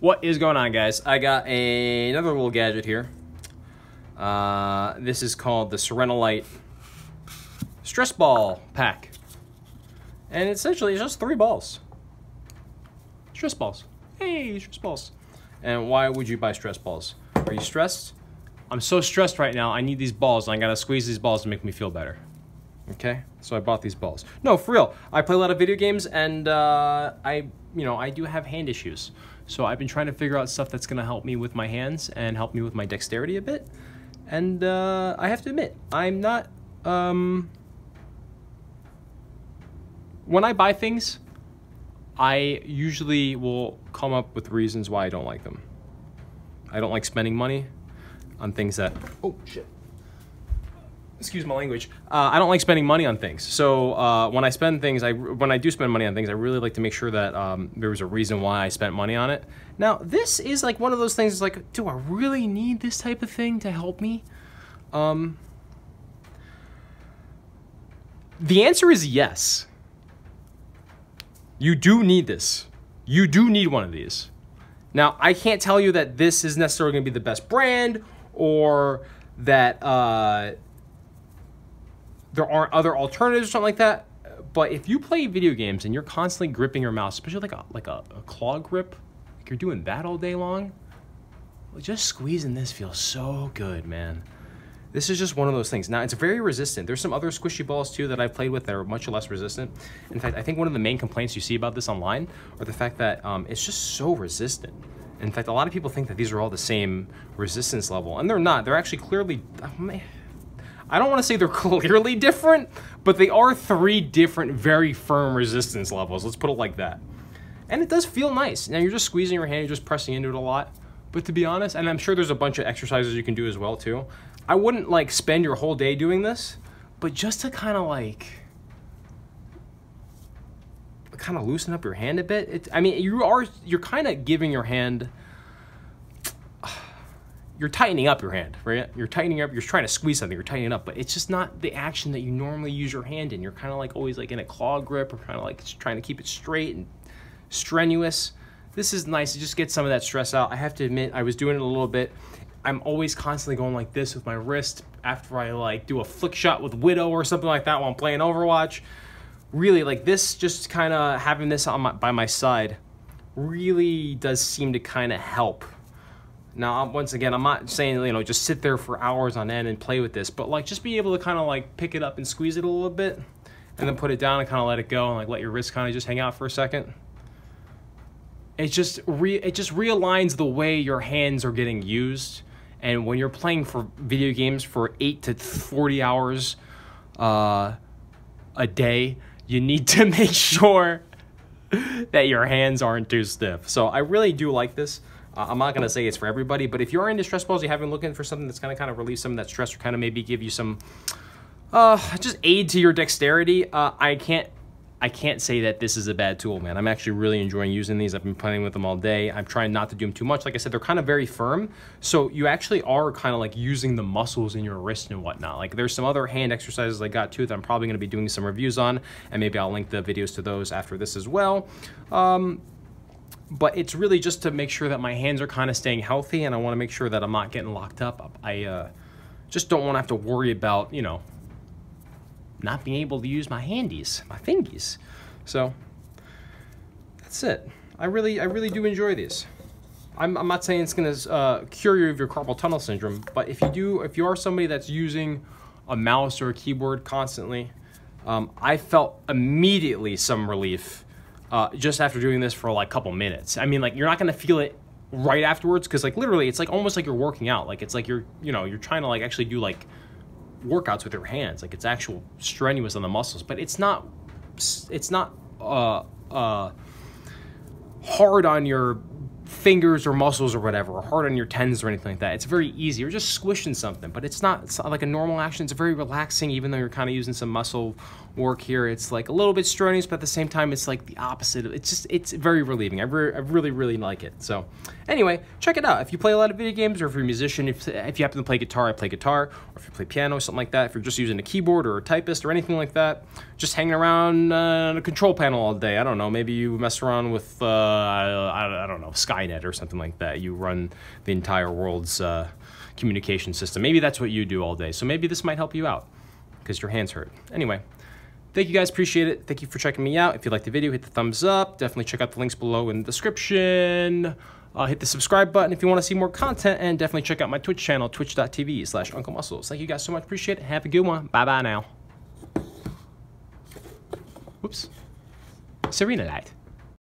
What is going on, guys? I got another little gadget here. This is called the Serenilite Stress Ball Pack. And essentially, it's just 3 balls. Stress balls. Hey, stress balls. And why would you buy stress balls? Are you stressed? I'm so stressed right now, I need these balls, and I gotta squeeze these balls to make me feel better. Okay? So I bought these balls. No, for real. I play a lot of video games, and I do have hand issues. So I've been trying to figure out stuff that's gonna help me with my hands and help me with my dexterity a bit. And I have to admit, I'm not, when I buy things, I usually will come up with reasons why I don't like them. I don't like spending money on things that, oh shit, excuse my language. I don't like spending money on things. So when I spend things, when I do spend money on things, I really like to make sure that there was a reason why I spent money on it. Now, this is like one of those things, like, do I really need this type of thing to help me? The answer is yes. You do need this. You do need one of these. Now, I can't tell you that this is necessarily going to be the best brand or that there aren't other alternatives or something like that. But if you play video games and you're constantly gripping your mouse, especially like a claw grip, like you're doing that all day long, well, just squeezing this feels so good, man. This is just one of those things. Now, it's very resistant. There's some other squishy balls, too, that I've played with that are much less resistant. In fact, I think one of the main complaints you see about this online are the fact that it's just so resistant. In fact, a lot of people think that these are all the same resistance level, and they're not. They're actually clearly... I don't want to say they're clearly different, but they are 3 different, very firm resistance levels. Let's put it like that. And it does feel nice. Now, you're just squeezing your hand, you're just pressing into it a lot. But to be honest, and I'm sure there's a bunch of exercises you can do as well, too. I wouldn't like spend your whole day doing this, but just to kind of loosen up your hand a bit. I mean, you're kind of giving your hand, you're tightening up your hand, right? You're tightening up, you're trying to squeeze something, you're tightening up, but it's just not the action that you normally use your hand in. You're kind of like always like in a claw grip or kind of like trying to keep it straight and strenuous. This is nice to just get some of that stress out. I have to admit, I was doing it a little bit. I'm always constantly going like this with my wrist after I like do a flick shot with Widow or something like that while I'm playing Overwatch. Really, like this, just kind of having this on by my side really does seem to kind of help. Now, once again, I'm not saying, just sit there for hours on end and play with this, but like just be able to kind of like pick it up and squeeze it a little bit and then put it down and kind of let it go and like let your wrist kind of just hang out for a second. It just realigns the way your hands are getting used. And when you're playing for video games for 8 to 40 hours a day, you need to make sure that your hands aren't too stiff. So I really do like this. I'm not going to say it's for everybody, but if you're into stress balls, you have been looking for something that's going to kind of relieve some of that stress or kind of maybe give you some just aid to your dexterity, I can't say that this is a bad tool, man. I'm actually really enjoying using these. I've been playing with them all day. I'm trying not to do them too much. Like I said, they're kind of very firm. So you actually are kind of like using the muscles in your wrist and whatnot. Like there's some other hand exercises I got too that I'm probably going to be doing some reviews on. And maybe I'll link the videos to those after this as well. But it's really just to make sure that my hands are kind of staying healthy. And I want to make sure that I'm not getting locked up. I just don't want to have to worry about, not being able to use my handies, my fingies. So that's it. I really do enjoy these. I'm not saying it's gonna cure you of your carpal tunnel syndrome, but if you are somebody that's using a mouse or a keyboard constantly, I felt immediately some relief just after doing this for like a couple minutes. I mean, like you're not gonna feel it right afterwards because like literally it's like almost like you're working out. Like it's like you're trying to like actually do like workouts with your hands, like it's actual strenuous on the muscles, but it's not hard on your fingers or muscles or whatever, or hard on your tendons or anything like that. It's very easy. You're just squishing something, but it's not like a normal action. It's very relaxing, even though you're kind of using some muscle work here. It's like a little bit strenuous, but at the same time, it's like the opposite. It's very relieving. I really like it. So anyway, check it out. If you play a lot of video games, or if you're a musician, if you happen to play guitar, I play guitar, or if you play piano, something like that, if you're just using a keyboard or a typist or anything like that, just hanging around on a control panel all day. I don't know, maybe you mess around with, I don't know, Skype Skynet or something like that. You run the entire world's communication system. Maybe that's what you do all day. So maybe this might help you out because your hands hurt. Anyway, thank you guys, appreciate it. Thank you for checking me out. If you liked the video, hit the thumbs up. Definitely check out the links below in the description. Hit the subscribe button if you want to see more content, and definitely check out my Twitch channel, twitch.tv/UncleMuscles. Thank you guys so much, appreciate it. Have a good one. Bye-bye now. Whoops. Serenilite.